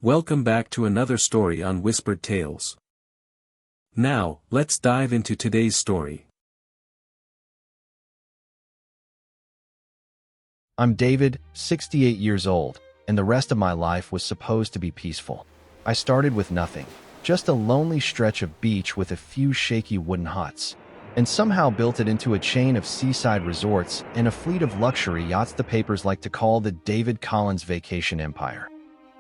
Welcome back to another story on Whispered Tales. Now, let's dive into today's story. I'm David, 68 years old, and the rest of my life was supposed to be peaceful. I started with nothing, just a lonely stretch of beach with a few shaky wooden huts, and somehow built it into a chain of seaside resorts and a fleet of luxury yachts the papers like to call the David Collins Vacation Empire.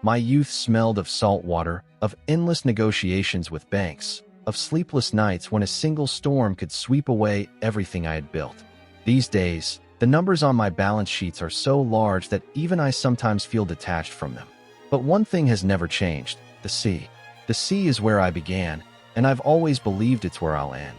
My youth smelled of salt water, of endless negotiations with banks, of sleepless nights when a single storm could sweep away everything I had built. These days, the numbers on my balance sheets are so large that even I sometimes feel detached from them. But one thing has never changed: the sea. The sea is where I began, and I've always believed it's where I'll end.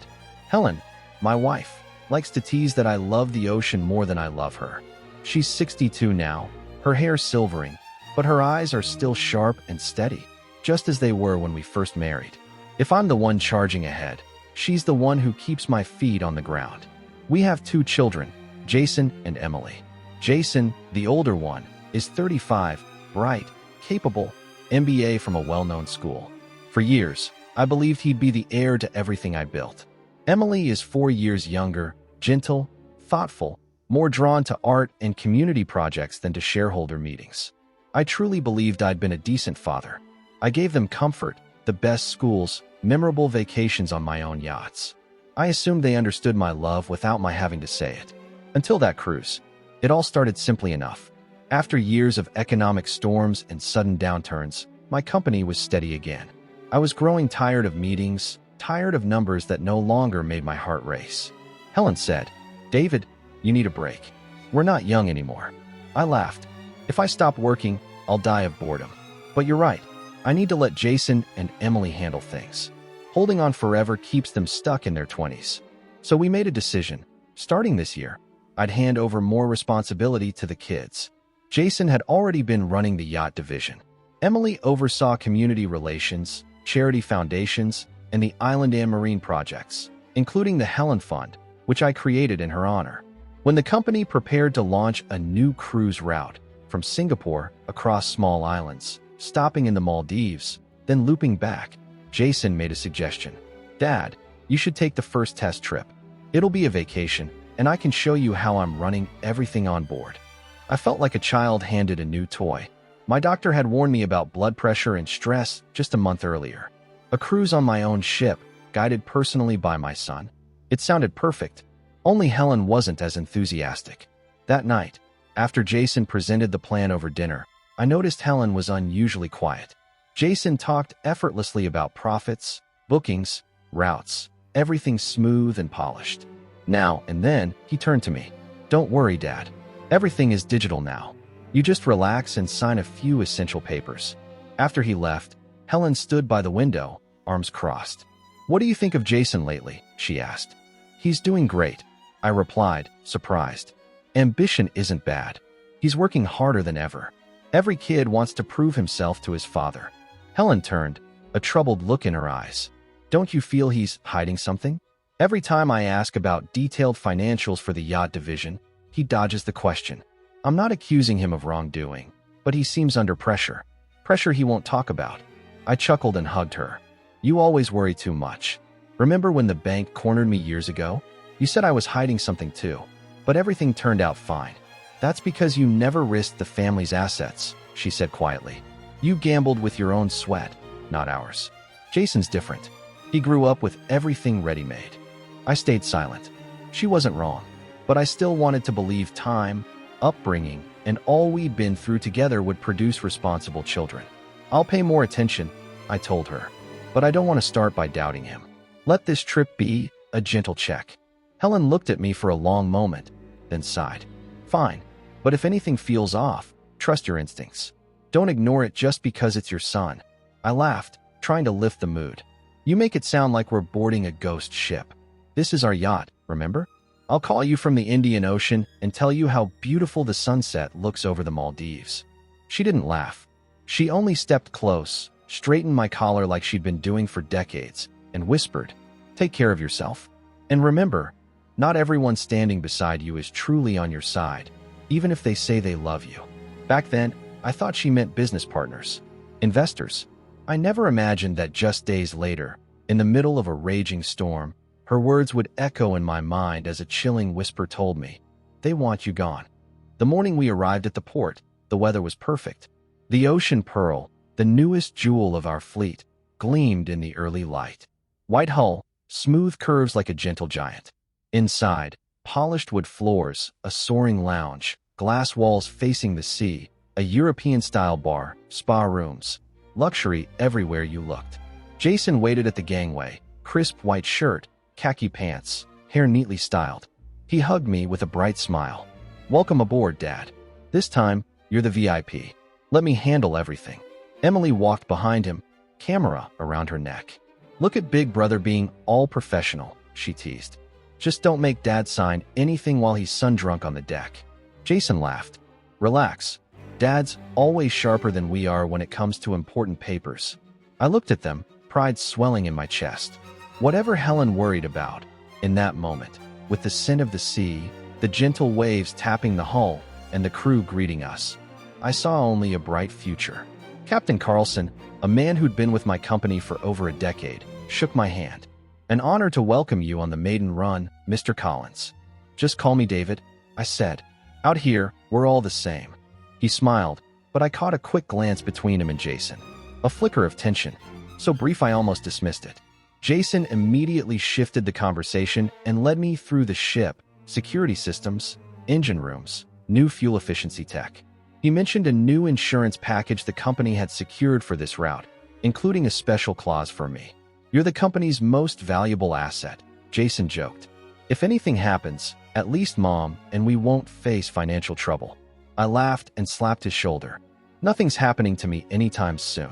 Helen, my wife, likes to tease that I love the ocean more than I love her. She's 62 now, her hair silvering, but her eyes are still sharp and steady, just as they were when we first married. If I'm the one charging ahead, she's the one who keeps my feet on the ground. We have 2 children, Jason and Emily. Jason, the older one, is 35, bright, capable, MBA from a well-known school. For years, I believed he'd be the heir to everything I built. Emily is 4 years younger, gentle, thoughtful, more drawn to art and community projects than to shareholder meetings. I truly believed I'd been a decent father. I gave them comfort, the best schools, memorable vacations on my own yachts. I assumed they understood my love without my having to say it. Until that cruise. It all started simply enough. After years of economic storms and sudden downturns, my company was steady again. I was growing tired of meetings, tired of numbers that no longer made my heart race. Helen said, "David, you need a break. We're not young anymore." I laughed. If I stop working, I'll die of boredom. But you're right. I need to let Jason and Emily handle things. Holding on forever keeps them stuck in their 20s. So we made a decision. Starting this year, I'd hand over more responsibility to the kids. Jason had already been running the yacht division. Emily oversaw community relations, charity foundations, and the island and marine projects, including the Helen Fund, which I created in her honor. When the company prepared to launch a new cruise route from Singapore across small islands, stopping in the Maldives, then looping back, Jason made a suggestion. "Dad, you should take the first test trip. It'll be a vacation, and I can show you how I'm running everything on board." I felt like a child handed a new toy. My doctor had warned me about blood pressure and stress just a month earlier. A cruise on my own ship, guided personally by my son. It sounded perfect. Only Helen wasn't as enthusiastic. That night, after Jason presented the plan over dinner, I noticed Helen was unusually quiet. Jason talked effortlessly about profits, bookings, routes, everything smooth and polished. Now and then, he turned to me. "Don't worry, Dad. Everything is digital now. You just relax and sign a few essential papers." After he left, Helen stood by the window, arms crossed. "What do you think of Jason lately?" she asked. "He's doing great," I replied, surprised. "Ambition isn't bad. He's working harder than ever. Every kid wants to prove himself to his father." Helen turned, a troubled look in her eyes. "Don't you feel he's hiding something?" Every time I ask about detailed financials for the yacht division, he dodges the question. I'm not accusing him of wrongdoing, but he seems under pressure. Pressure he won't talk about. I chuckled and hugged her. "You always worry too much. Remember when the bank cornered me years ago? You said I was hiding something too, but everything turned out fine. That's because you never risked the family's assets," she said quietly. "You gambled with your own sweat, not ours. Jason's different. He grew up with everything ready-made." I stayed silent. She wasn't wrong, but I still wanted to believe time, upbringing, and all we'd been through together would produce responsible children. "I'll pay more attention," I told her, "but I don't want to start by doubting him. Let this trip be a gentle check." Helen looked at me for a long moment, then sighed. "Fine, but if anything feels off, trust your instincts. Don't ignore it just because it's your son." I laughed, trying to lift the mood. "You make it sound like we're boarding a ghost ship. This is our yacht, remember? I'll call you from the Indian Ocean and tell you how beautiful the sunset looks over the Maldives." She didn't laugh. She only stepped close, straightened my collar like she'd been doing for decades, and whispered, "Take care of yourself. And remember, not everyone standing beside you is truly on your side, even if they say they love you." Back then, I thought she meant business partners. Investors. I never imagined that just days later, in the middle of a raging storm, her words would echo in my mind as a chilling whisper told me, "They want you gone." The morning we arrived at the port, the weather was perfect. The Ocean Pearl, the newest jewel of our fleet, gleamed in the early light. White hull, smooth curves like a gentle giant. Inside, polished wood floors, a soaring lounge, glass walls facing the sea, a European-style bar, spa rooms. Luxury everywhere you looked. Jason waited at the gangway, crisp white shirt, khaki pants, hair neatly styled. He hugged me with a bright smile. "Welcome aboard, Dad. This time, you're the VIP. Let me handle everything." Emily walked behind him, camera around her neck. "Look at Big Brother being all professional," she teased. "Just don't make Dad sign anything while he's sun-drunk on the deck." Jason laughed. "Relax. Dad's always sharper than we are when it comes to important papers." I looked at them, pride swelling in my chest. Whatever Helen worried about, in that moment, with the scent of the sea, the gentle waves tapping the hull, and the crew greeting us, I saw only a bright future. Captain Carlson, a man who'd been with my company for over a decade, shook my hand. "An honor to welcome you on the maiden run, Mr. Collins." "Just call me David," I said. "Out here, we're all the same." He smiled, but I caught a quick glance between him and Jason. A flicker of tension, so brief I almost dismissed it. Jason immediately shifted the conversation and led me through the ship, security systems, engine rooms, new fuel efficiency tech. He mentioned a new insurance package the company had secured for this route, including a special clause for me. "You're the company's most valuable asset," Jason joked. "If anything happens, at least Mom and we won't face financial trouble." I laughed and slapped his shoulder. "Nothing's happening to me anytime soon."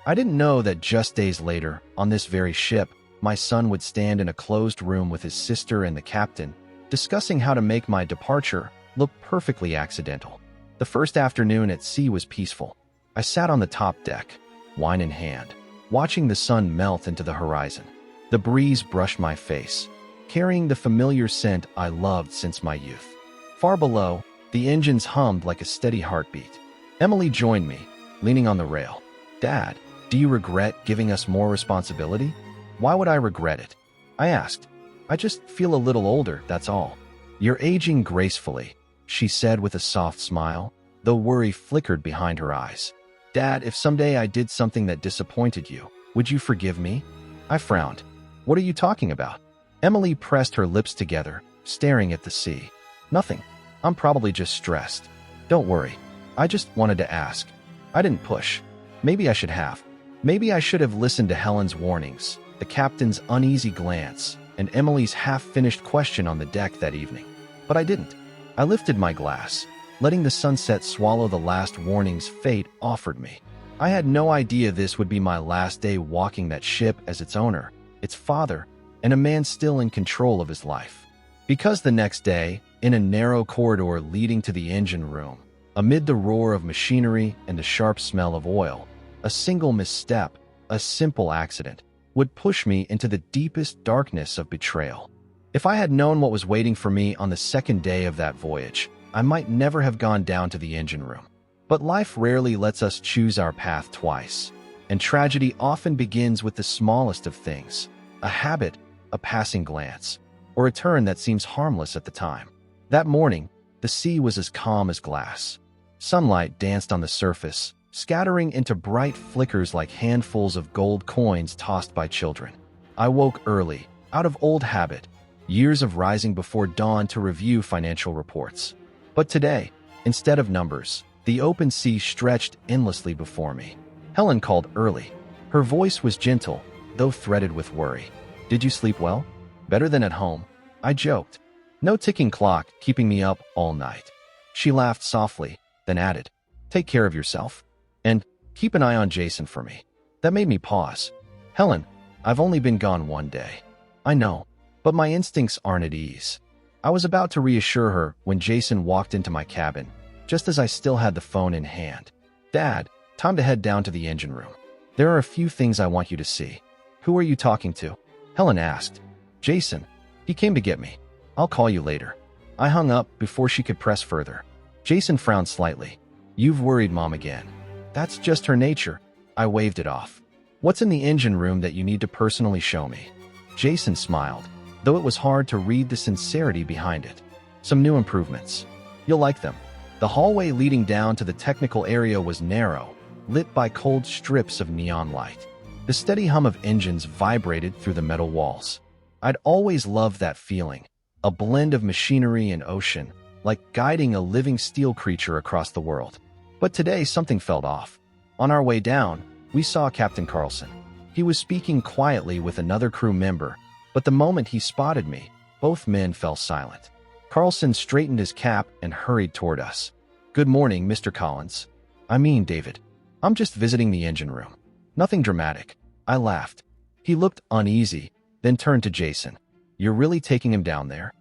I didn't know that just days later, on this very ship, my son would stand in a closed room with his sister and the captain, discussing how to make my departure look perfectly accidental. The first afternoon at sea was peaceful. I sat on the top deck, wine in hand, watching the sun melt into the horizon. The breeze brushed my face, carrying the familiar scent I loved since my youth. Far below, the engines hummed like a steady heartbeat. Emily joined me, leaning on the rail. "Dad, do you regret giving us more responsibility?" "Why would I regret it?" I asked. "I just feel a little older, that's all." "You're aging gracefully," she said with a soft smile, though worry flickered behind her eyes. "Dad, if someday I did something that disappointed you, would you forgive me?" I frowned. "What are you talking about?" Emily pressed her lips together, staring at the sea. "Nothing. I'm probably just stressed. Don't worry. I just wanted to ask. I didn't push. Maybe I should have. Maybe I should have listened to Helen's warnings, the captain's uneasy glance, and Emily's half-finished question on the deck that evening. But I didn't. I lifted my glass, letting the sunset swallow the last warnings fate offered me. I had no idea this would be my last day walking that ship as its owner, its father, and a man still in control of his life. Because the next day, in a narrow corridor leading to the engine room, amid the roar of machinery and the sharp smell of oil, a single misstep, a simple accident, would push me into the deepest darkness of betrayal. If I had known what was waiting for me on the second day of that voyage, I might never have gone down to the engine room. But life rarely lets us choose our path twice, and tragedy often begins with the smallest of things, a habit, a passing glance, or a turn that seems harmless at the time. That morning, the sea was as calm as glass. Sunlight danced on the surface, scattering into bright flickers like handfuls of gold coins tossed by children. I woke early, out of old habit, years of rising before dawn to review financial reports. But today, instead of numbers, the open sea stretched endlessly before me. Helen called early. Her voice was gentle, though threaded with worry. "Did you sleep well?" "Better than at home," I joked. "No ticking clock keeping me up all night." She laughed softly, then added, "Take care of yourself. And keep an eye on Jason for me." That made me pause. "Helen, I've only been gone one day." "I know, but my instincts aren't at ease." I was about to reassure her when Jason walked into my cabin, just as I still had the phone in hand. "Dad, time to head down to the engine room. There are a few things I want you to see." "Who are you talking to?" Helen asked. "Jason. He came to get me. I'll call you later." I hung up before she could press further. Jason frowned slightly. "You've worried Mom again." "That's just her nature." I waved it off. What's in the engine room that you need to personally show me? Jason smiled, though it was hard to read the sincerity behind it. Some new improvements. You'll like them. The hallway leading down to the technical area was narrow, lit by cold strips of neon light. The steady hum of engines vibrated through the metal walls. I'd always loved that feeling, a blend of machinery and ocean, like guiding a living steel creature across the world. But today something felt off. On our way down, we saw Captain Carlson. He was speaking quietly with another crew member, but the moment he spotted me, both men fell silent. Carlson straightened his cap and hurried toward us. Good morning, Mr. Collins. I mean, David. I'm just visiting the engine room. Nothing dramatic. I laughed. He looked uneasy, then turned to Jason. You're really taking him down there?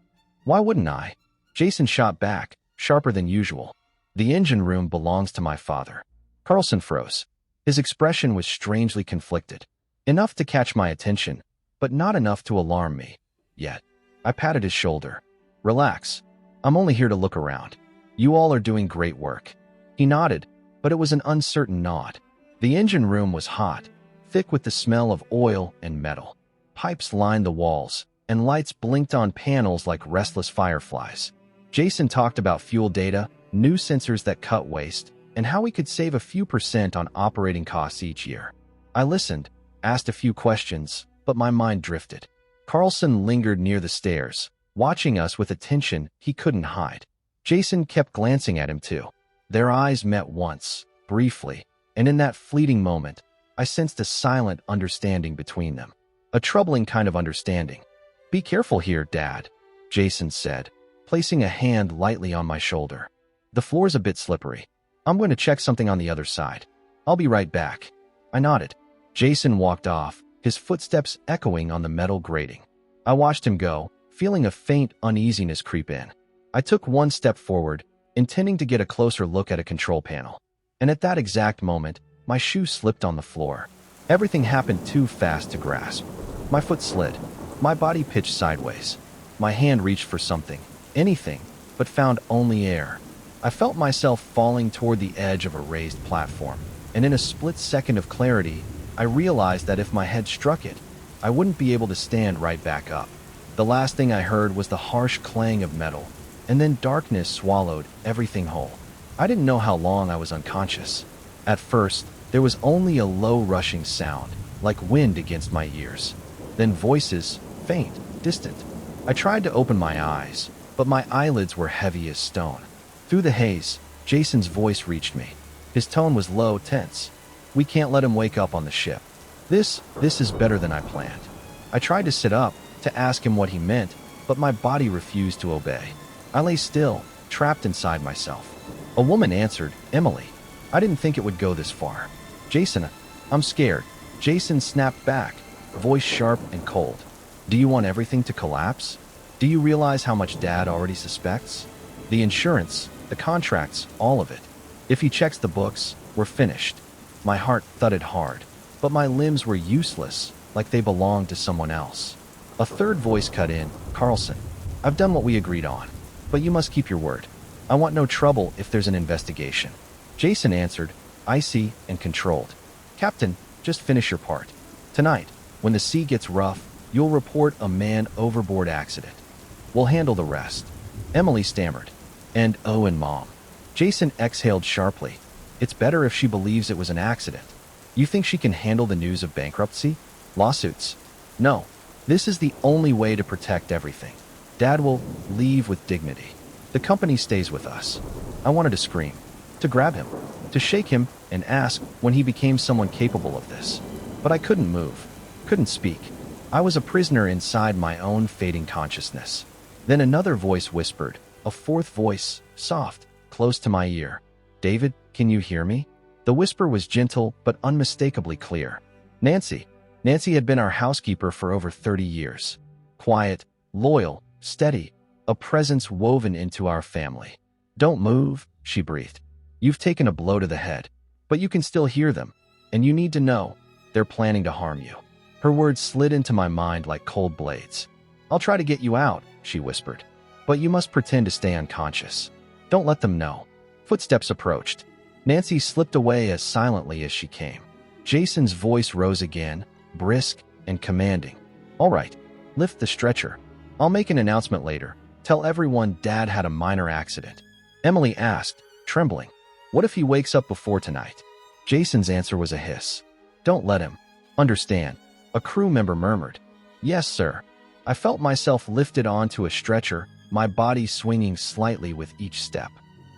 Why wouldn't I? Jason shot back, sharper than usual. The engine room belongs to my father. Carlson froze. His expression was strangely conflicted. Enough to catch my attention, but not enough to alarm me. Yet, I patted his shoulder. Relax. I'm only here to look around. You all are doing great work. He nodded, but it was an uncertain nod. The engine room was hot, thick with the smell of oil and metal. Pipes lined the walls, and lights blinked on panels like restless fireflies. Jason talked about fuel data, new sensors that cut waste, and how we could save a few % on operating costs each year. I listened, asked a few questions, but my mind drifted. Carlson lingered near the stairs, watching us with attention he couldn't hide. Jason kept glancing at him too. Their eyes met once, briefly, and in that fleeting moment, I sensed a silent understanding between them. A troubling kind of understanding. Be careful here, Dad, Jason said, placing a hand lightly on my shoulder. The floor's a bit slippery. I'm going to check something on the other side. I'll be right back. I nodded. Jason walked off, his footsteps echoing on the metal grating. I watched him go, feeling a faint uneasiness creep in. I took one step forward, intending to get a closer look at a control panel. And at that exact moment, my shoe slipped on the floor. Everything happened too fast to grasp. My foot slid. My body pitched sideways. My hand reached for something, anything, but found only air. I felt myself falling toward the edge of a raised platform, and in a split second of clarity, I realized that if my head struck it, I wouldn't be able to stand right back up. The last thing I heard was the harsh clang of metal, and then darkness swallowed everything whole. I didn't know how long I was unconscious. At first, there was only a low rushing sound, like wind against my ears. Then voices, faint, distant. I tried to open my eyes, but my eyelids were heavy as stone. Through the haze, Jason's voice reached me. His tone was low, tense. We can't let him wake up on the ship. This is better than I planned. I tried to sit up, to ask him what he meant, but my body refused to obey. I lay still, trapped inside myself. A woman answered, Emily. I didn't think it would go this far. Jason, I'm scared. Jason snapped back, voice sharp and cold. Do you want everything to collapse? Do you realize how much Dad already suspects? The insurance, the contracts, all of it. If he checks the books, we're finished. My heart thudded hard, but my limbs were useless, like they belonged to someone else. A third voice cut in, Carlson, I've done what we agreed on, but you must keep your word. I want no trouble if there's an investigation. Jason answered, icy and controlled. Captain, just finish your part. Tonight, when the sea gets rough, you'll report a man overboard accident. We'll handle the rest. Emily stammered. And Mom. Jason exhaled sharply. It's better if she believes it was an accident. You think she can handle the news of bankruptcy? Lawsuits? No. This is the only way to protect everything. Dad will leave with dignity. The company stays with us. I wanted to scream, to grab him, to shake him and ask when he became someone capable of this. But I couldn't move, couldn't speak. I was a prisoner inside my own fading consciousness. Then another voice whispered, a fourth voice, soft, close to my ear. David, can you hear me? The whisper was gentle but unmistakably clear. Nancy. Nancy had been our housekeeper for over 30 years. Quiet, loyal, steady, a presence woven into our family. Don't move, she breathed. You've taken a blow to the head, but you can still hear them, and you need to know, they're planning to harm you. Her words slid into my mind like cold blades. I'll try to get you out, she whispered, but you must pretend to stay unconscious. Don't let them know. Footsteps approached. Nancy slipped away as silently as she came. Jason's voice rose again, brisk and commanding. All right, lift the stretcher. I'll make an announcement later. Tell everyone Dad had a minor accident. Emily asked, trembling. What if he wakes up before tonight? Jason's answer was a hiss. Don't let him. Understand. A crew member murmured. Yes, sir. I felt myself lifted onto a stretcher, my body swinging slightly with each step.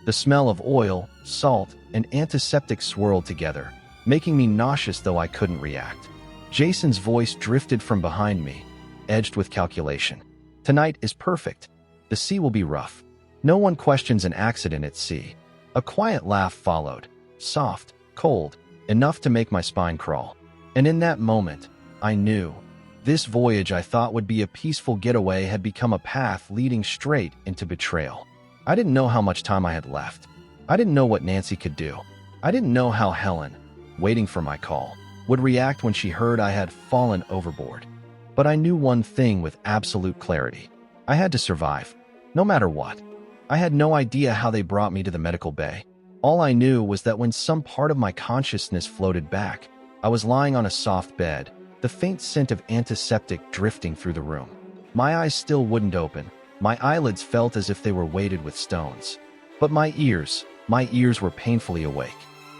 The smell of oil, salt, and antiseptic swirled together, making me nauseous though I couldn't react. Jason's voice drifted from behind me, edged with calculation. Tonight is perfect. The sea will be rough. No one questions an accident at sea. A quiet laugh followed, soft, cold, enough to make my spine crawl. And in that moment, I knew. This voyage I thought would be a peaceful getaway had become a path leading straight into betrayal. I didn't know how much time I had left. I didn't know what Nancy could do. I didn't know how Helen, waiting for my call, would react when she heard I had fallen overboard. But I knew one thing with absolute clarity. I had to survive, no matter what. I had no idea how they brought me to the medical bay. All I knew was that when some part of my consciousness floated back, I was lying on a soft bed, the faint scent of antiseptic drifting through the room. My eyes still wouldn't open. My eyelids felt as if they were weighted with stones. But my ears were painfully awake.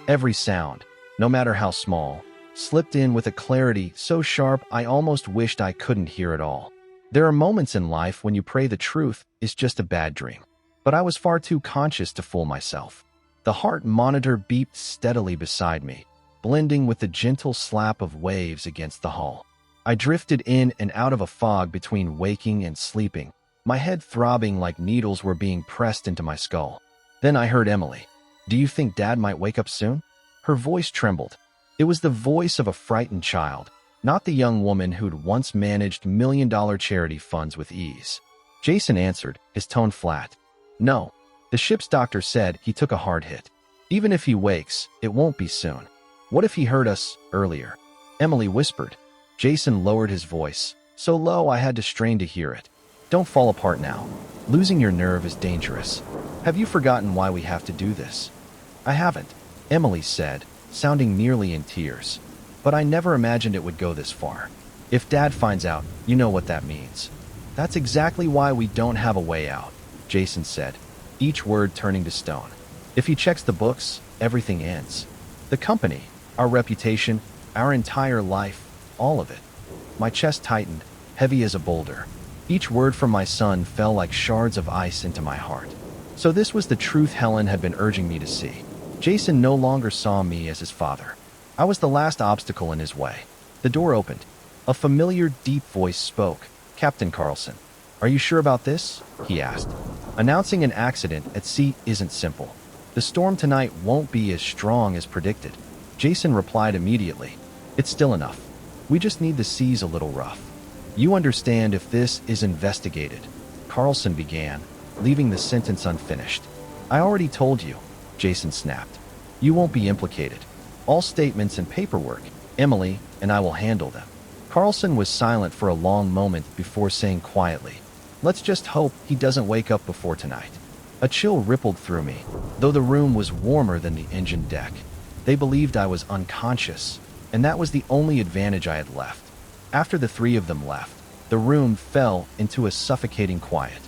Every sound, no matter how small, slipped in with a clarity so sharp I almost wished I couldn't hear it all. There are moments in life when you pray the truth is just a bad dream. But I was far too conscious to fool myself. The heart monitor beeped steadily beside me, blending with the gentle slap of waves against the hull. I drifted in and out of a fog between waking and sleeping, my head throbbing like needles were being pressed into my skull. Then I heard Emily. Do you think Dad might wake up soon? Her voice trembled. It was the voice of a frightened child, not the young woman who'd once managed million-dollar charity funds with ease. Jason answered, his tone flat. No, the ship's doctor said he took a hard hit. Even if he wakes, it won't be soon. What if he heard us earlier? Emily whispered. Jason lowered his voice, so low I had to strain to hear it. Don't fall apart now. Losing your nerve is dangerous. Have you forgotten why we have to do this? I haven't, Emily said, sounding nearly in tears. But I never imagined it would go this far. If Dad finds out, you know what that means. That's exactly why we don't have a way out, Jason said, each word turning to stone. If he checks the books, everything ends. The company, our reputation, our entire life, all of it. My chest tightened, heavy as a boulder. Each word from my son fell like shards of ice into my heart. So this was the truth Helen had been urging me to see. Jason no longer saw me as his father. I was the last obstacle in his way. The door opened. A familiar, deep voice spoke. Captain Carlson. Are you sure about this? He asked. Announcing an accident at sea isn't simple. The storm tonight won't be as strong as predicted. Jason replied immediately. It's still enough. We just need the seas a little rough. You understand if this is investigated. Carlson began, leaving the sentence unfinished. I already told you, Jason snapped. You won't be implicated. All statements and paperwork, Emily and I will handle them. Carlson was silent for a long moment before saying quietly, let's just hope he doesn't wake up before tonight. A chill rippled through me, though the room was warmer than the engine deck. They believed I was unconscious, and that was the only advantage I had left. After the three of them left, the room fell into a suffocating quiet.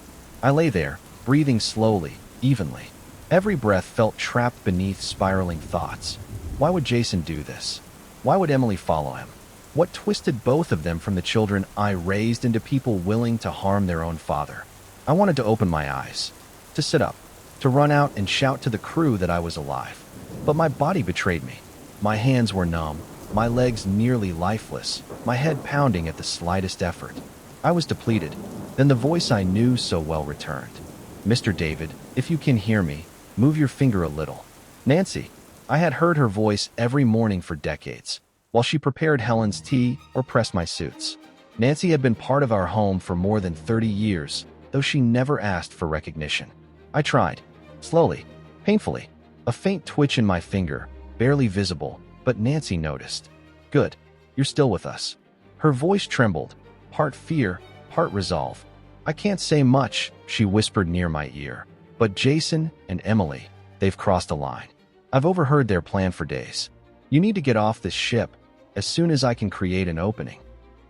I lay there, breathing slowly, evenly. Every breath felt trapped beneath spiraling thoughts. Why would Jason do this? Why would Emily follow him? What twisted both of them from the children I raised into people willing to harm their own father? I wanted to open my eyes, to sit up, to run out and shout to the crew that I was alive. But my body betrayed me. My hands were numb, my legs nearly lifeless, my head pounding at the slightest effort. I was depleted. Then the voice I knew so well returned. Mr. David, if you can hear me, move your finger a little. Nancy. I had heard her voice every morning for decades, while she prepared Helen's tea or pressed my suits. Nancy had been part of our home for more than 30 years, though she never asked for recognition. I tried. Slowly. Painfully. A faint twitch in my finger, barely visible, but Nancy noticed. Good. You're still with us. Her voice trembled, part fear, part resolve. I can't say much, she whispered near my ear. But Jason and Emily, they've crossed a line. I've overheard their plan for days. You need to get off this ship as soon as I can create an opening.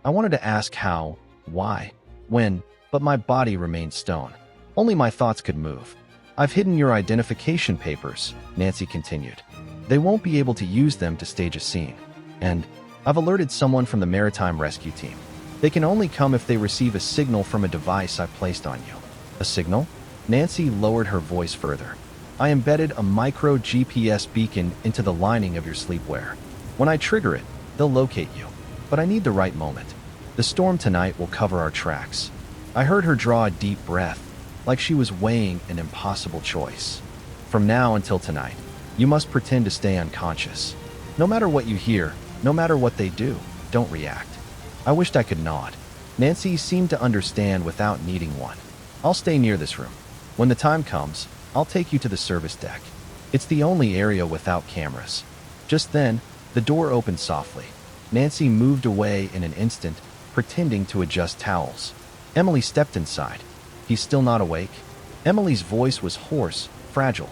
I wanted to ask how, why, when, but my body remained stone. Only my thoughts could move. I've hidden your identification papers, Nancy continued. They won't be able to use them to stage a scene. And I've alerted someone from the maritime rescue team. They can only come if they receive a signal from a device I placed on you. A signal? Nancy lowered her voice further. I embedded a micro GPS beacon into the lining of your sleepwear. When I trigger it, they'll locate you. But I need the right moment. The storm tonight will cover our tracks. I heard her draw a deep breath, like she was weighing an impossible choice. From now until tonight, you must pretend to stay unconscious. No matter what you hear, no matter what they do, don't react. I wished I could nod. Nancy seemed to understand without needing one. I'll stay near this room. When the time comes, I'll take you to the service deck. It's the only area without cameras. Just then, the door opened softly. Nancy moved away in an instant, pretending to adjust towels. Emily stepped inside. He's still not awake? Emily's voice was hoarse, fragile.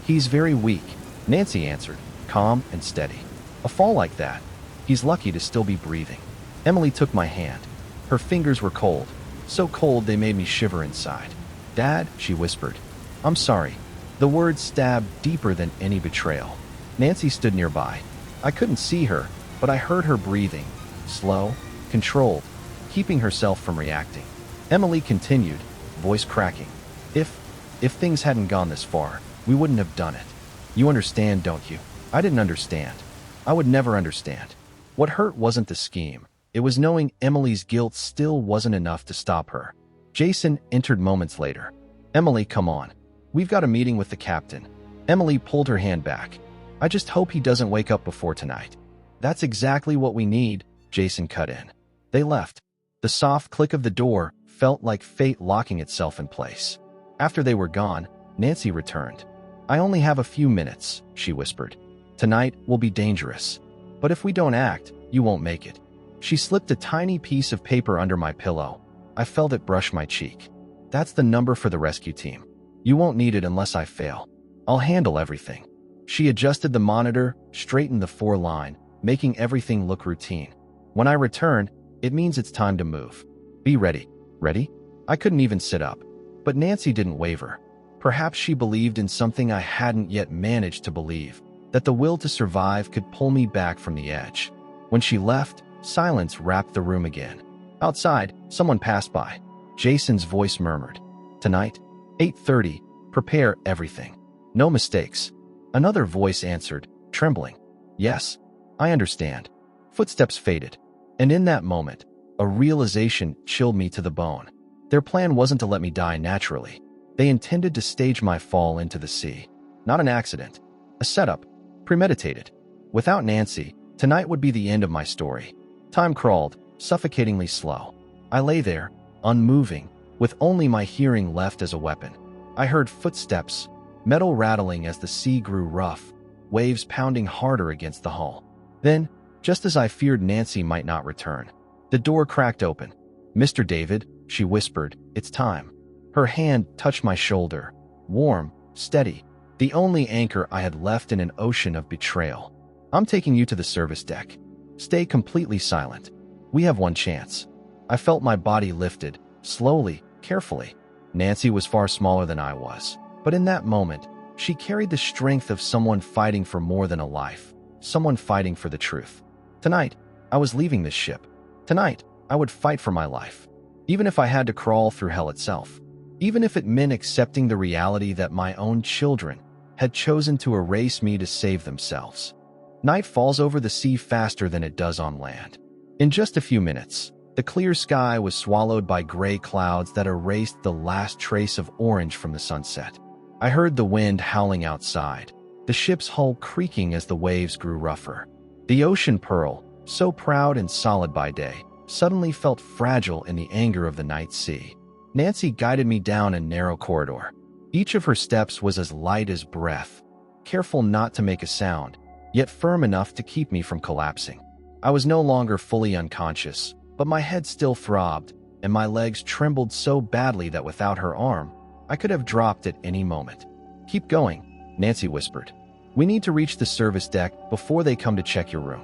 He's very weak, Nancy answered, calm and steady. A fall like that, he's lucky to still be breathing. Emily took my hand. Her fingers were cold, so cold they made me shiver inside. Dad, she whispered. I'm sorry. The words stabbed deeper than any betrayal. Nancy stood nearby. I couldn't see her, but I heard her breathing, slow, controlled, keeping herself from reacting. Emily continued, voice cracking. If things hadn't gone this far, we wouldn't have done it. You understand, don't you? I didn't understand. I would never understand. What hurt wasn't the scheme. It was knowing Emily's guilt still wasn't enough to stop her. Jason entered moments later. Emily, come on. We've got a meeting with the captain. Emily pulled her hand back. I just hope he doesn't wake up before tonight. That's exactly what we need, Jason cut in. They left. The soft click of the door felt like fate locking itself in place. After they were gone, Nancy returned. I only have a few minutes, she whispered. Tonight will be dangerous. But if we don't act, you won't make it. She slipped a tiny piece of paper under my pillow. I felt it brush my cheek. That's the number for the rescue team. You won't need it unless I fail. I'll handle everything. She adjusted the monitor, straightened the 4-line, making everything look routine. When I return, it means it's time to move. Be ready. Ready? I couldn't even sit up. But Nancy didn't waver. Perhaps she believed in something I hadn't yet managed to believe, that the will to survive could pull me back from the edge. When she left, silence wrapped the room again. Outside, someone passed by. Jason's voice murmured. Tonight, 8:30, prepare everything. No mistakes. Another voice answered, trembling. Yes, I understand. Footsteps faded. And in that moment, a realization chilled me to the bone. Their plan wasn't to let me die naturally. They intended to stage my fall into the sea. Not an accident. A setup. Premeditated. Without Nancy, tonight would be the end of my story. Time crawled, suffocatingly slow. I lay there, unmoving, with only my hearing left as a weapon. I heard footsteps, metal rattling as the sea grew rough, waves pounding harder against the hull. Then, just as I feared Nancy might not return, the door cracked open. Mr. David, she whispered, it's time. Her hand touched my shoulder, warm, steady, the only anchor I had left in an ocean of betrayal. I'm taking you to the service deck. Stay completely silent. We have one chance. I felt my body lifted, slowly, carefully. Nancy was far smaller than I was, but in that moment, she carried the strength of someone fighting for more than a life, someone fighting for the truth. Tonight, I was leaving this ship. Tonight, I would fight for my life, even if I had to crawl through hell itself, even if it meant accepting the reality that my own children had chosen to erase me to save themselves. Night falls over the sea faster than it does on land. In just a few minutes, the clear sky was swallowed by gray clouds that erased the last trace of orange from the sunset. I heard the wind howling outside, the ship's hull creaking as the waves grew rougher. The ocean pearl, so proud and solid by day, suddenly felt fragile in the anger of the night sea. Nancy guided me down a narrow corridor. Each of her steps was as light as breath, careful not to make a sound, yet firm enough to keep me from collapsing. I was no longer fully unconscious, but my head still throbbed, and my legs trembled so badly that without her arm, I could have dropped at any moment. Keep going, Nancy whispered. We need to reach the service deck before they come to check your room.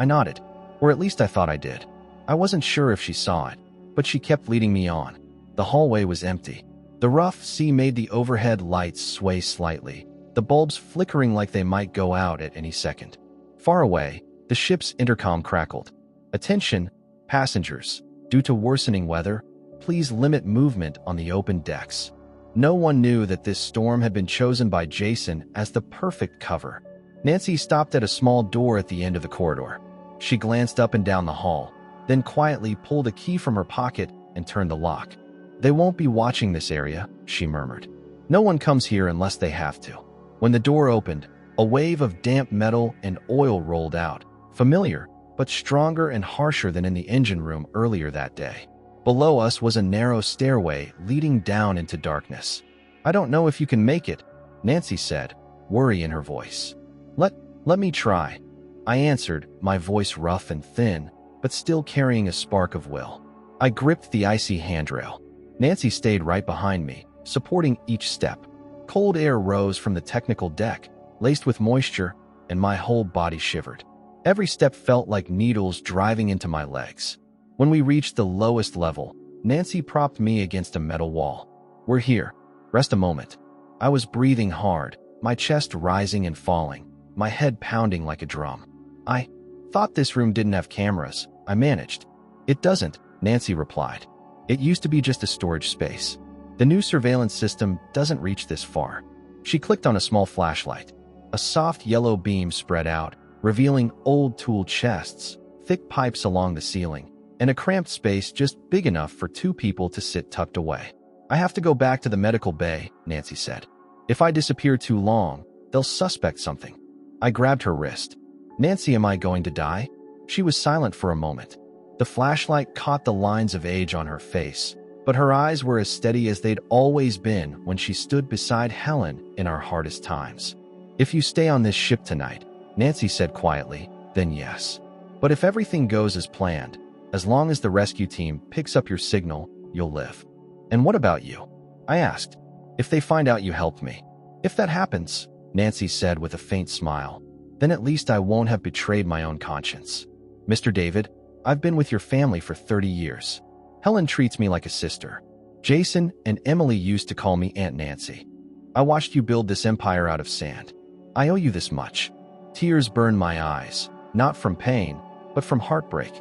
I nodded, or at least I thought I did. I wasn't sure if she saw it, but she kept leading me on. The hallway was empty. The rough sea made the overhead lights sway slightly, the bulbs flickering like they might go out at any second. Far away, the ship's intercom crackled. "Attention, passengers. Due to worsening weather, please limit movement on the open decks." No one knew that this storm had been chosen by Jason as the perfect cover. Nancy stopped at a small door at the end of the corridor. She glanced up and down the hall, then quietly pulled a key from her pocket and turned the lock. "They won't be watching this area," she murmured. "No one comes here unless they have to." When the door opened, a wave of damp metal and oil rolled out, familiar, but stronger and harsher than in the engine room earlier that day. Below us was a narrow stairway leading down into darkness. "I don't know if you can make it," Nancy said, worry in her voice. Let me try," I answered, my voice rough and thin, but still carrying a spark of will. I gripped the icy handrail. Nancy stayed right behind me, supporting each step. Cold air rose from the technical deck, laced with moisture, and my whole body shivered. Every step felt like needles driving into my legs. When we reached the lowest level, Nancy propped me against a metal wall. "We're here. Rest a moment." I was breathing hard, my chest rising and falling, my head pounding like a drum. "I thought this room didn't have cameras," I managed. "It doesn't," Nancy replied. "It used to be just a storage space. The new surveillance system doesn't reach this far." She clicked on a small flashlight. A soft yellow beam spread out, revealing old tool chests, thick pipes along the ceiling, and a cramped space just big enough for two people to sit tucked away. "I have to go back to the medical bay," Nancy said. "If I disappear too long, they'll suspect something." I grabbed her wrist. "Nancy, am I going to die?" She was silent for a moment. The flashlight caught the lines of age on her face, but her eyes were as steady as they'd always been when she stood beside Helen in our hardest times. "If you stay on this ship tonight," Nancy said quietly, "then yes. But if everything goes as planned, as long as the rescue team picks up your signal, you'll live." "And what about you?" I asked. "If they find out you helped me." "If that happens," Nancy said with a faint smile, "then at least I won't have betrayed my own conscience. Mr. David, I've been with your family for 30 years. Helen treats me like a sister. Jason and Emily used to call me Aunt Nancy. I watched you build this empire out of sand. I owe you this much." Tears burned my eyes, not from pain, but from heartbreak.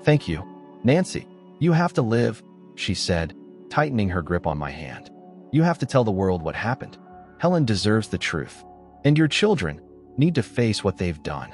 "Thank you, Nancy. You have to live," she said, tightening her grip on my hand. "You have to tell the world what happened. Helen deserves the truth. And your children need to face what they've done."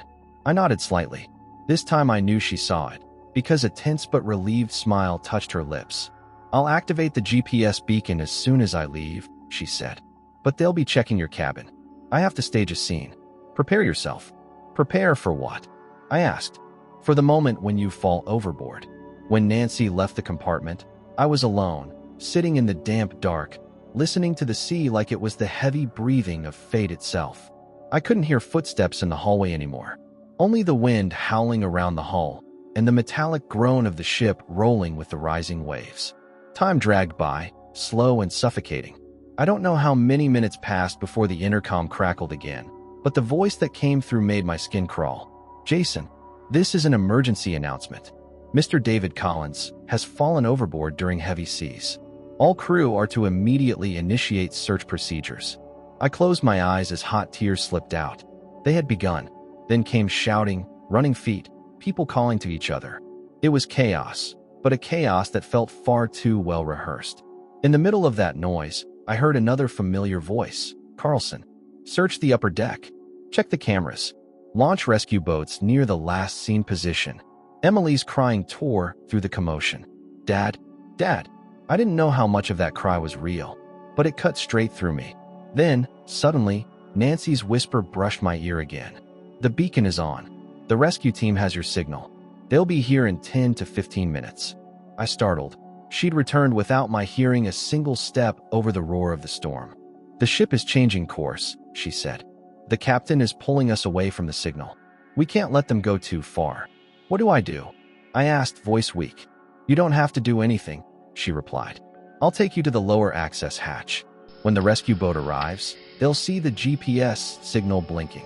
I nodded slightly. This time I knew she saw it, because a tense but relieved smile touched her lips. "I'll activate the GPS beacon as soon as I leave," she said. "But they'll be checking your cabin. I have to stage a scene. Prepare yourself." "Prepare for what?" I asked. "For the moment when you fall overboard." When Nancy left the compartment, I was alone, sitting in the damp dark, listening to the sea like it was the heavy breathing of fate itself. I couldn't hear footsteps in the hallway anymore, only the wind howling around the hull and the metallic groan of the ship rolling with the rising waves. Time dragged by, slow and suffocating. I don't know how many minutes passed before the intercom crackled again, but the voice that came through made my skin crawl. "Jason, this is an emergency announcement. Mr. David Collins has fallen overboard during heavy seas. All crew are to immediately initiate search procedures." I closed my eyes as hot tears slipped out. They had begun. Then came shouting, running feet, people calling to each other. It was chaos, but a chaos that felt far too well rehearsed. In the middle of that noise, I heard another familiar voice. "Carlson, search the upper deck. Check the cameras. Launch rescue boats near the last seen position." Emily's crying tore through the commotion. "Dad, Dad." I didn't know how much of that cry was real, but it cut straight through me. Then, suddenly, Nancy's whisper brushed my ear again. "The beacon is on. The rescue team has your signal. They'll be here in 10 to 15 minutes. I startled. She'd returned without my hearing a single step over the roar of the storm. "The ship is changing course," she said. "The captain is pulling us away from the signal. We can't let them go too far." "What do I do?" I asked, voice weak. "You don't have to do anything," she replied. "I'll take you to the lower access hatch. When the rescue boat arrives, they'll see the GPS signal blinking.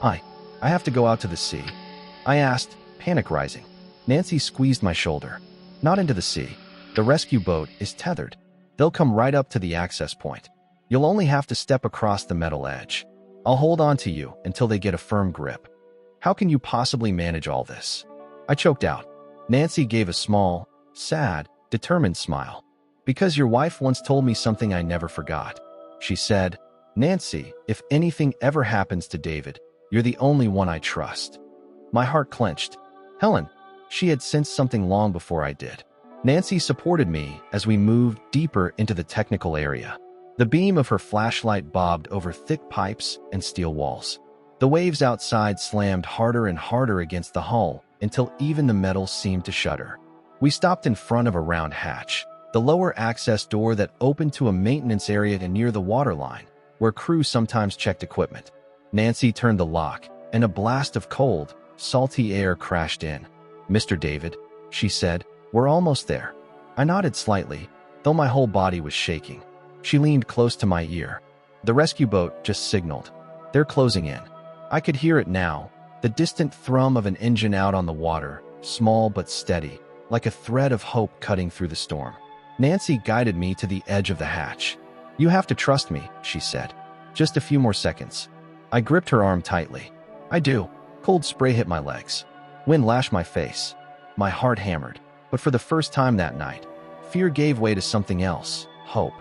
"Hi, I have to go out to the sea," I asked, panic rising. Nancy squeezed my shoulder. "Not into the sea. The rescue boat is tethered. They'll come right up to the access point. You'll only have to step across the metal edge. I'll hold on to you until they get a firm grip." "How can you possibly manage all this?" I choked out. Nancy gave a small, sad, determined smile. "Because your wife once told me something I never forgot," she said. "Nancy, if anything ever happens to David, you're the only one I trust." My heart clenched. Helen, she had sensed something long before I did. Nancy supported me as we moved deeper into the technical area. The beam of her flashlight bobbed over thick pipes and steel walls. The waves outside slammed harder and harder against the hull until even the metal seemed to shudder. We stopped in front of a round hatch, the lower access door that opened to a maintenance area near the waterline, where crew sometimes checked equipment. Nancy turned the lock, and a blast of cold, salty air crashed in. "Mr. David," she said, "we're almost there." I nodded slightly, though my whole body was shaking. She leaned close to my ear. The rescue boat just signaled. "They're closing in." I could hear it now, the distant thrum of an engine out on the water, small but steady, like a thread of hope cutting through the storm. Nancy guided me to the edge of the hatch. "You have to trust me," she said. "Just a few more seconds." I gripped her arm tightly. "I do." Cold spray hit my legs. Wind lashed my face. My heart hammered. But for the first time that night, fear gave way to something else, hope.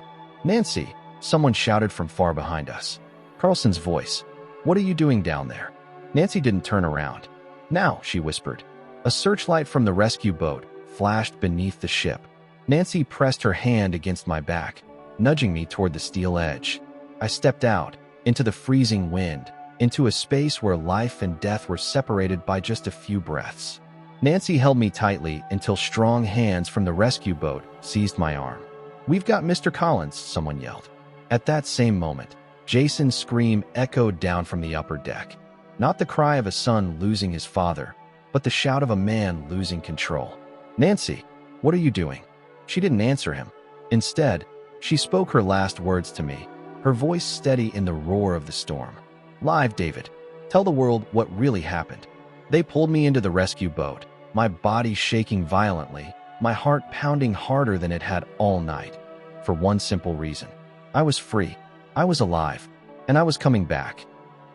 "Nancy," someone shouted from far behind us. Carlson's voice. "What are you doing down there?" Nancy didn't turn around. "Now," she whispered. A searchlight from the rescue boat flashed beneath the ship. Nancy pressed her hand against my back, nudging me toward the steel edge. I stepped out, into the freezing wind, into a space where life and death were separated by just a few breaths. Nancy held me tightly until strong hands from the rescue boat seized my arm. "We've got Mr. Collins," someone yelled. At that same moment, Jason's scream echoed down from the upper deck. Not the cry of a son losing his father, but the shout of a man losing control. "Nancy, what are you doing?" She didn't answer him. Instead, she spoke her last words to me, her voice steady in the roar of the storm. "Live, David. Tell the world what really happened." They pulled me into the rescue boat, my body shaking violently, my heart pounding harder than it had all night. For one simple reason. I was free. I was alive. And I was coming back.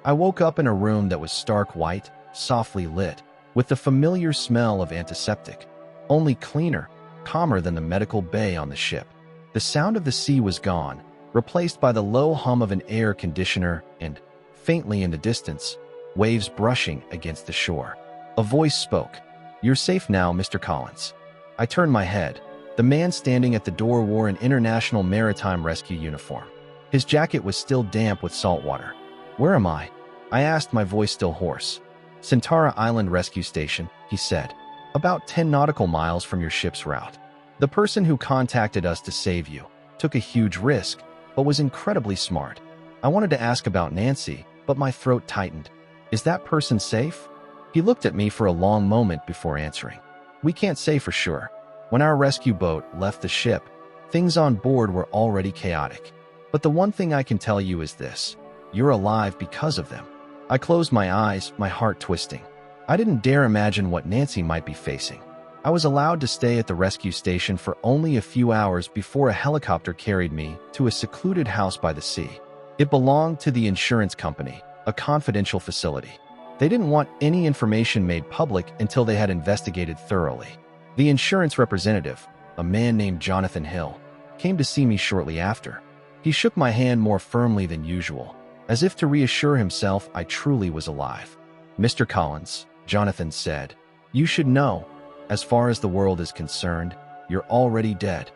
I woke up in a room that was stark white, softly lit, with the familiar smell of antiseptic, only cleaner, calmer than the medical bay on the ship. The sound of the sea was gone, replaced by the low hum of an air conditioner and, faintly in the distance, waves brushing against the shore. A voice spoke. "You're safe now, Mr. Collins." I turned my head. The man standing at the door wore an International Maritime Rescue uniform. His jacket was still damp with salt water. "Where am I?" I asked, my voice still hoarse. "Centaura Island Rescue Station," he said. "About 10 nautical miles from your ship's route. The person who contacted us to save you took a huge risk, but was incredibly smart. I wanted to ask about Nancy, but my throat tightened. Is that person safe?" He looked at me for a long moment before answering. "We can't say for sure. When our rescue boat left the ship, things on board were already chaotic. But the one thing I can tell you is this: you're alive because of them." I closed my eyes, my heart twisting. I didn't dare imagine what Nancy might be facing. I was allowed to stay at the rescue station for only a few hours before a helicopter carried me to a secluded house by the sea. It belonged to the insurance company, a confidential facility. They didn't want any information made public until they had investigated thoroughly. The insurance representative, a man named Jonathan Hill, came to see me shortly after. He shook my hand more firmly than usual, as if to reassure himself I truly was alive. "Mr. Collins," Jonathan said, "you should know, as far as the world is concerned, you're already dead."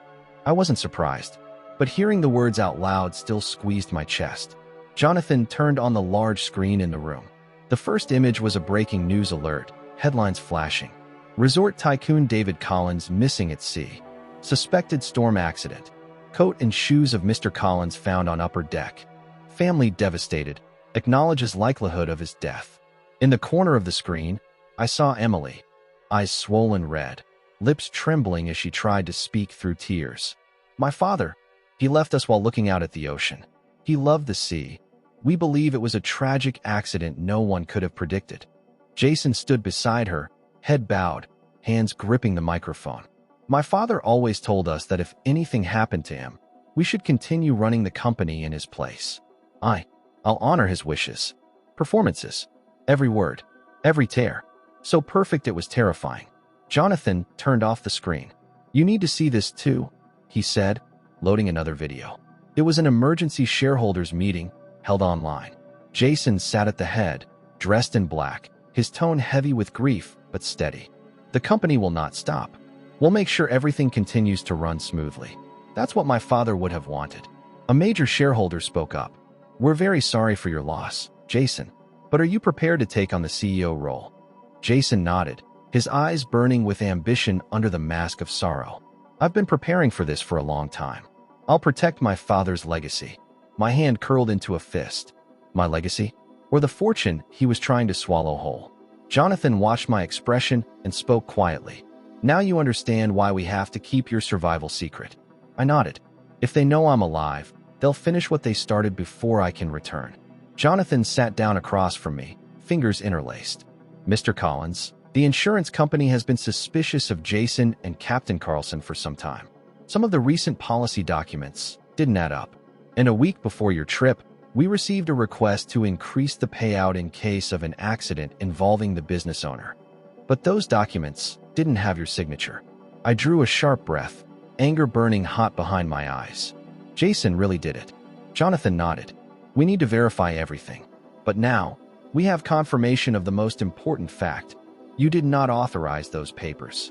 I wasn't surprised, but hearing the words out loud still squeezed my chest. Jonathan turned on the large screen in the room. The first image was a breaking news alert, headlines flashing. Resort tycoon David Collins missing at sea. Suspected storm accident. Coat and shoes of Mr. Collins found on upper deck. Family devastated. Acknowledges likelihood of his death. In the corner of the screen, I saw Emily, eyes swollen red, lips trembling as she tried to speak through tears. "My father. He left us while looking out at the ocean. He loved the sea. We believe it was a tragic accident no one could have predicted. Jason stood beside her, head bowed, hands gripping the microphone. My father always told us that if anything happened to him, we should continue running the company in his place. I'll honor his wishes. Performances. Every word. Every tear. So perfect it was terrifying. Jonathan turned off the screen. You need to see this too, he said, loading another video. It was an emergency shareholders meeting held online. Jason sat at the head, dressed in black, his tone heavy with grief but steady. The company will not stop. We'll make sure everything continues to run smoothly. That's what my father would have wanted. A major shareholder spoke up. We're very sorry for your loss, Jason, but are you prepared to take on the CEO role? Jason nodded, his eyes burning with ambition under the mask of sorrow. I've been preparing for this for a long time. I'll protect my father's legacy. My hand curled into a fist. My legacy? Or the fortune he was trying to swallow whole? Jonathan watched my expression and spoke quietly. Now you understand why we have to keep your survival secret. I nodded. If they know I'm alive, they'll finish what they started before I can return. Jonathan sat down across from me, fingers interlaced. Mr. Collins, the insurance company has been suspicious of Jason and Captain Carlson for some time. Some of the recent policy documents didn't add up. And a week before your trip, we received a request to increase the payout in case of an accident involving the business owner. But those documents didn't have your signature. I drew a sharp breath, anger burning hot behind my eyes. Jason really did it. Jonathan nodded. We need to verify everything. But now, we have confirmation of the most important fact. You did not authorize those papers.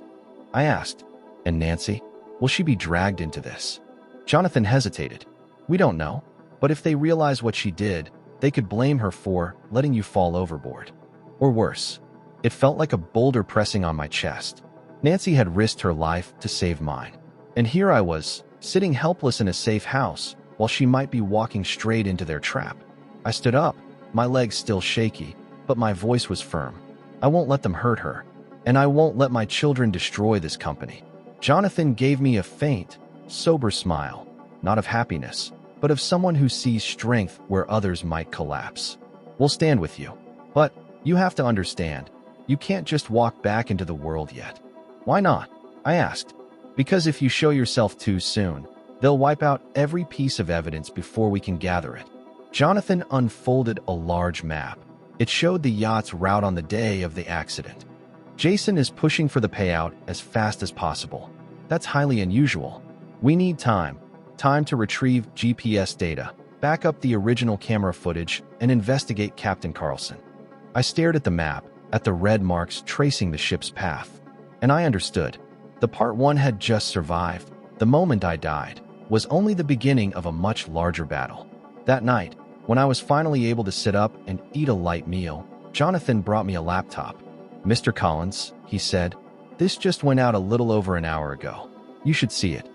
I asked, and Nancy, will she be dragged into this? Jonathan hesitated. We don't know, but if they realize what she did, they could blame her for letting you fall overboard. Or worse. It felt like a boulder pressing on my chest. Nancy had risked her life to save mine. And here I was, sitting helpless in a safe house, while she might be walking straight into their trap. I stood up, my legs still shaky, but my voice was firm. I won't let them hurt her, and I won't let my children destroy this company. Jonathan gave me a faint, sober smile, not of happiness, but of someone who sees strength where others might collapse. We'll stand with you, but you have to understand, you can't just walk back into the world yet. Why not? I asked. Because if you show yourself too soon, they'll wipe out every piece of evidence before we can gather it. Jonathan unfolded a large map. It showed the yacht's route on the day of the accident. Jason is pushing for the payout as fast as possible. That's highly unusual. We need time to retrieve GPS data, back up the original camera footage, and investigate Captain Carlson. I stared at the map, at the red marks tracing the ship's path. And I understood. The Part 1 had just survived. The moment I died was only the beginning of a much larger battle. That night, when I was finally able to sit up and eat a light meal, Jonathan brought me a laptop. Mr. Collins, he said, this just went out a little over an hour ago. You should see it.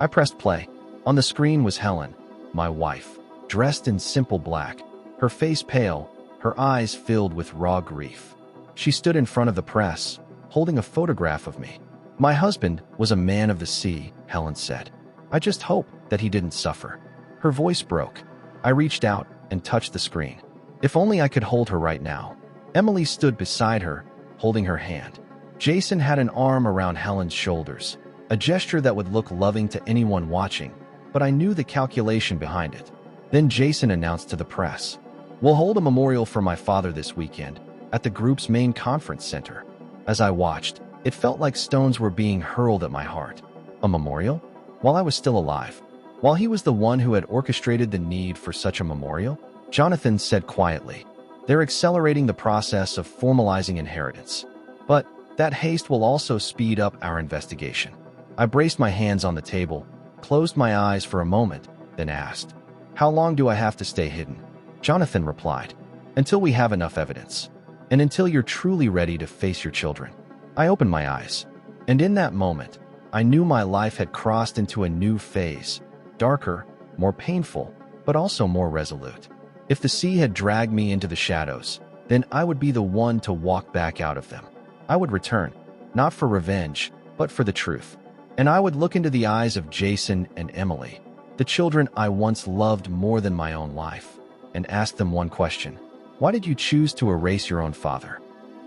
I pressed play. On the screen was Helen, my wife, dressed in simple black, her face pale, her eyes filled with raw grief. She stood in front of the press, holding a photograph of me. My husband was a man of the sea, Helen said. I just hope that he didn't suffer. Her voice broke. I reached out and touched the screen. If only I could hold her right now. Emily stood beside her, holding her hand. Jason had an arm around Helen's shoulders, a gesture that would look loving to anyone watching, but I knew the calculation behind it. Then Jason announced to the press, we'll hold a memorial for my father this weekend at the group's main conference center. As I watched, it felt like stones were being hurled at my heart. A memorial? While I was still alive? While he was the one who had orchestrated the need for such a memorial? Jonathan said quietly, they're accelerating the process of formalizing inheritance. But that haste will also speed up our investigation. I braced my hands on the table, closed my eyes for a moment, then asked, how long do I have to stay hidden? Jonathan replied, until we have enough evidence, and until you're truly ready to face your children. I opened my eyes, and in that moment, I knew my life had crossed into a new phase, darker, more painful, but also more resolute. If the sea had dragged me into the shadows, then I would be the one to walk back out of them. I would return, not for revenge, but for the truth. And I would look into the eyes of Jason and Emily, the children I once loved more than my own life. and asked them one question. Why did you choose to erase your own father?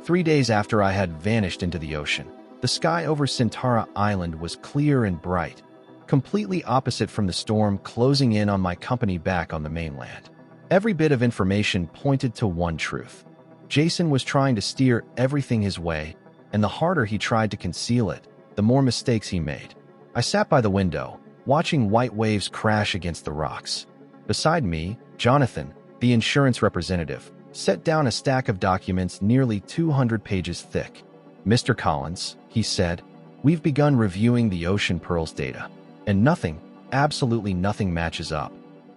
3 days after I had vanished into the ocean, the sky over Centaura Island was clear and bright, completely opposite from the storm closing in on my company back on the mainland. Every bit of information pointed to one truth. Jason was trying to steer everything his way, and the harder he tried to conceal it, the more mistakes he made. I sat by the window, watching white waves crash against the rocks. Beside me, Jonathan, the insurance representative, set down a stack of documents nearly 200 pages thick. Mr. Collins, he said, we've begun reviewing the Ocean Pearls data, and nothing, absolutely nothing matches up.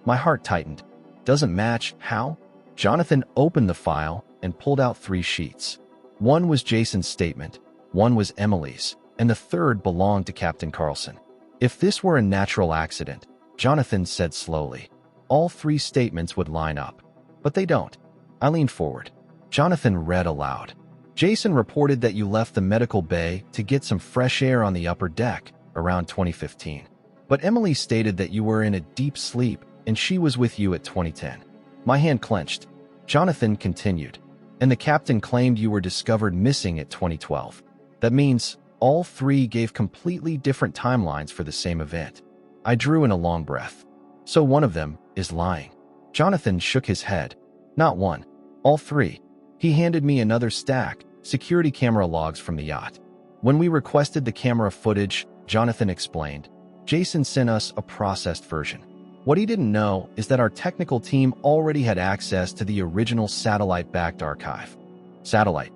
My heart tightened. Doesn't match? How? Jonathan opened the file and pulled out 3 sheets. One was Jason's statement, one was Emily's, and the third belonged to Captain Carlson. If this were a natural accident, Jonathan said slowly, all 3 statements would line up. But they don't. I leaned forward. Jonathan read aloud. Jason reported that you left the medical bay to get some fresh air on the upper deck around 2015. But Emily stated that you were in a deep sleep and she was with you at 2010. My hand clenched. Jonathan continued. And the captain claimed you were discovered missing at 2012. That means all 3 gave completely different timelines for the same event. I drew in a long breath. So one of them is lying. Jonathan shook his head. Not one. All 3. He handed me another stack, security camera logs from the yacht. When we requested the camera footage, Jonathan explained, Jason sent us a processed version. What he didn't know is that our technical team already had access to the original satellite-backed archive. Satellite?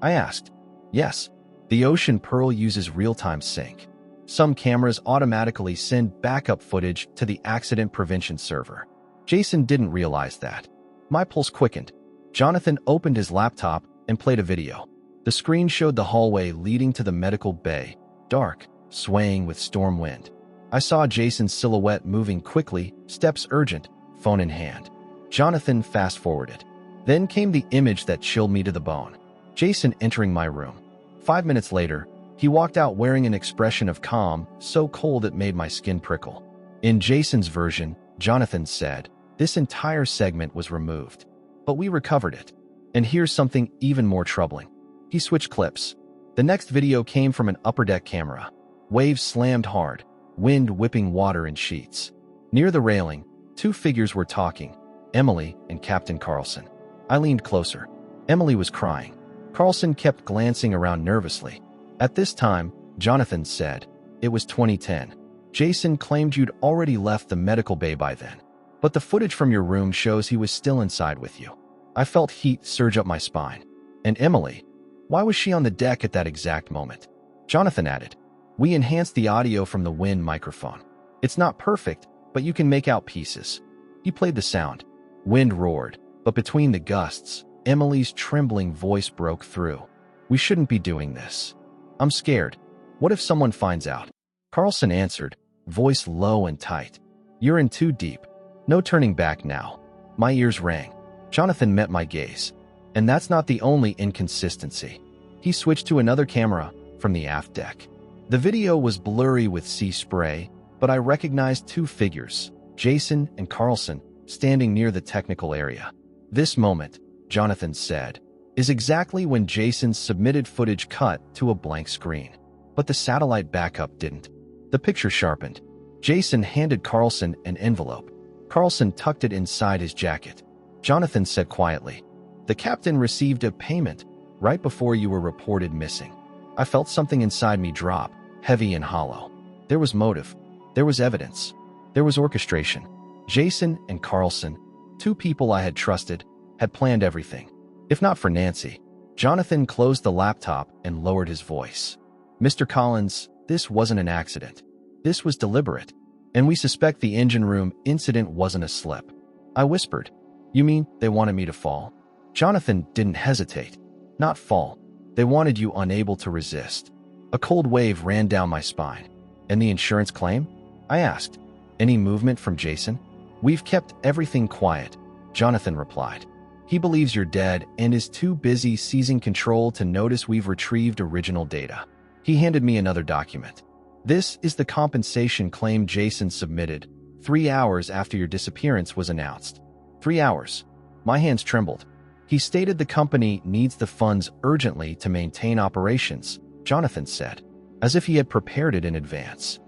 I asked. Yes. The Ocean Pearl uses real-time sync. Some cameras automatically send backup footage to the accident prevention server. Jason didn't realize that. My pulse quickened. Jonathan opened his laptop and played a video. The screen showed the hallway leading to the medical bay, dark, swaying with storm wind. I saw Jason's silhouette moving quickly, steps urgent, phone in hand. Jonathan fast-forwarded. Then came the image that chilled me to the bone. Jason entering my room. 5 minutes later, he walked out wearing an expression of calm, so cold it made my skin prickle. In Jason's version, Jonathan said, this entire segment was removed. But we recovered it. And here's something even more troubling. He switched clips. The next video came from an upper deck camera. Waves slammed hard, wind whipping water in sheets. Near the railing, 2 figures were talking, Emily and Captain Carlson. I leaned closer. Emily was crying. Carlson kept glancing around nervously. At this time, Jonathan said, it was 2010. Jason claimed you'd already left the medical bay by then. But the footage from your room shows he was still inside with you. I felt heat surge up my spine. And Emily? Why was she on the deck at that exact moment? Jonathan added, we enhanced the audio from the wind microphone. It's not perfect, but you can make out pieces. He played the sound. Wind roared, but between the gusts, Emily's trembling voice broke through. We shouldn't be doing this. I'm scared. What if someone finds out? Carlson answered, voice low and tight. You're in too deep. No turning back now. My ears rang. Jonathan met my gaze. And that's not the only inconsistency. He switched to another camera from the aft deck. The video was blurry with sea spray, but I recognized 2 figures, Jason and Carlson, standing near the technical area. This moment, Jonathan said, is exactly when Jason's submitted footage cut to a blank screen. But the satellite backup didn't. The picture sharpened. Jason handed Carlson an envelope. Carlson tucked it inside his jacket. Jonathan said quietly, the captain received a payment right before you were reported missing. I felt something inside me drop, heavy and hollow. There was motive. There was evidence. There was orchestration. Jason and Carlson, 2 people I had trusted, had planned everything. If not for Nancy. Jonathan closed the laptop and lowered his voice. Mr. Collins, this wasn't an accident. This was deliberate. And we suspect the engine room incident wasn't a slip. I whispered, you mean they wanted me to fall? Jonathan didn't hesitate. Not fall. They wanted you unable to resist. A cold wave ran down my spine. And the insurance claim? I asked. Any movement from Jason? We've kept everything quiet, Jonathan replied. He believes you're dead and is too busy seizing control to notice we've retrieved original data. He handed me another document. This is the compensation claim Jason submitted 3 hours after your disappearance was announced. 3 hours. My hands trembled. He stated the company needs the funds urgently to maintain operations, Jonathan said, as if he had prepared it in advance.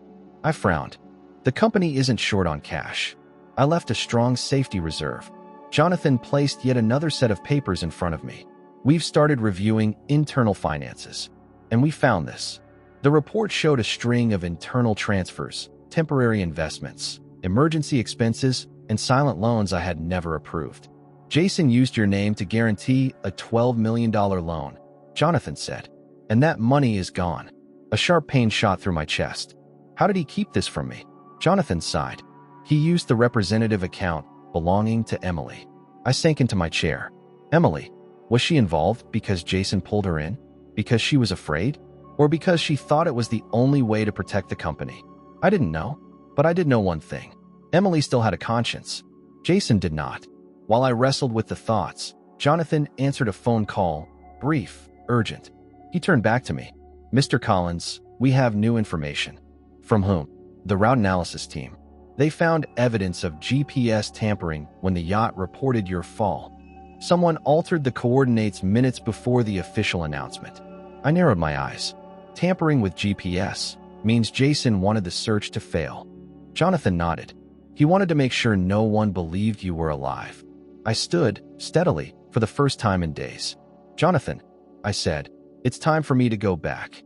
I frowned. The company isn't short on cash. I left a strong safety reserve. Jonathan placed yet another set of papers in front of me. We've started reviewing internal finances, and we found this. The report showed a string of internal transfers, temporary investments, emergency expenses, and silent loans I had never approved. Jason used your name to guarantee a $12 million loan, Jonathan said. And that money is gone. A sharp pain shot through my chest. How did he keep this from me? Jonathan sighed. He used the representative account belonging to Emily. I sank into my chair. Emily, was she involved because Jason pulled her in? Because she was afraid? Or because she thought it was the only way to protect the company? I didn't know, but I did know one thing. Emily still had a conscience. Jason did not. While I wrestled with the thoughts, Jonathan answered a phone call, brief, urgent. He turned back to me. Mr. Collins, we have new information. From whom? The route analysis team. They found evidence of GPS tampering when the yacht reported your fall. Someone altered the coordinates minutes before the official announcement. I narrowed my eyes. Tampering with GPS means Jason wanted the search to fail. Jonathan nodded. He wanted to make sure no one believed you were alive. I stood, steadily, for the first time in days. Jonathan, I said, it's time for me to go back.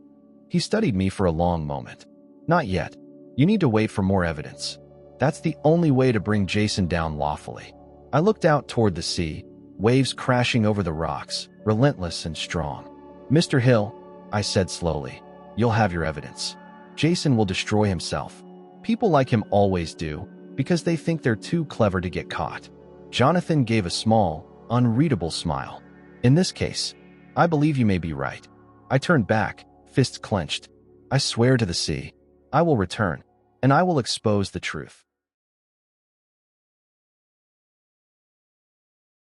He studied me for a long moment. Not yet. You need to wait for more evidence. That's the only way to bring Jason down lawfully. I looked out toward the sea, waves crashing over the rocks, relentless and strong. Mr. Hill, I said slowly, you'll have your evidence. Jason will destroy himself. People like him always do, because they think they're too clever to get caught. Jonathan gave a small, unreadable smile. In this case, I believe you may be right. I turned back, fists clenched. I swear to the sea, I will return, and I will expose the truth.